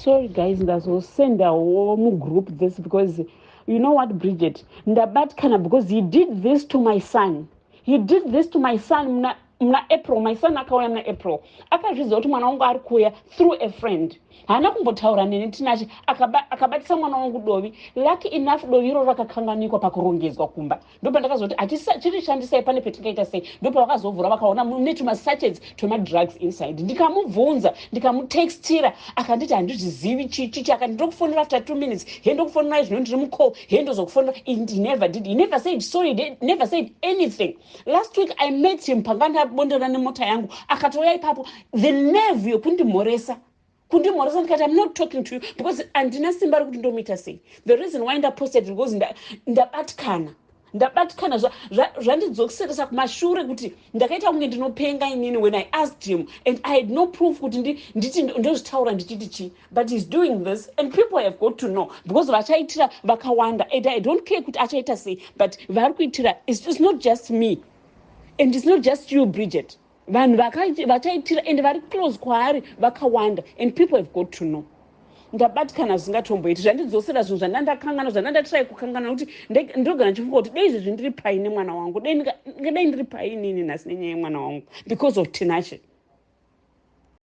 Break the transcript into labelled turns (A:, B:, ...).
A: sorry guys, ndazosenda mu group this because you know what, Bridget, ndabatkana because he did this to my son. He did this to my son mna April. My son akauya mna April. Akazviziva kuti mwana wangu ari kuuya through a friend. Haana kumbotaura neni Tinashe akabatisa mwana wangu Dovi. Lucky enough Dovi iro rakakanganikwa pakurongedzwa kumba. Ndipo ndakazoti atishandisai pane petingaita sei. Ndipo vakazovhura vakaona mune tuma sachets twema drugs inside. Ndikamubvunza, ndikamutextira, akanditi handizvizivi chichi akati ndokufonera after 2 minutes. He ndokufonera zvino ndiri mucall. He ndozokufonera. He never did. He never said sorry. He never said anything. Last week I met him panganda bondera nemota yangu. Akatoya ipapo the nerve yokundimoresa. Ndikati, I'm not talking to you because andina simba rikuti ndomita sei. The reason why ndaposted because ndabatkana zvandidzokuseresa kumashure kuti ndakaita kunge ndinopenga inini when I asked him and I had no proof kuti nditi ndozvitaura ndichiti chi, but he's doing this and people have got to know because vachaitira vakawanda and I don't care kuti achaita sei, but vari kuitira it's not just me and it's not just you, Bridget. Vanhu vachaitira and vari close kwaari vakawanda and people have got to know. Ndabatkana zvingatomboiti zvandidzosera zvinhu zvandandakangana zvandandatrai kukangana kuti ndogana ndichifunga kuti dei izvezvi ndiri paini mwana wangu, dei ndiri painini nhasi nenyaya yemwana wangu because of Tinashe.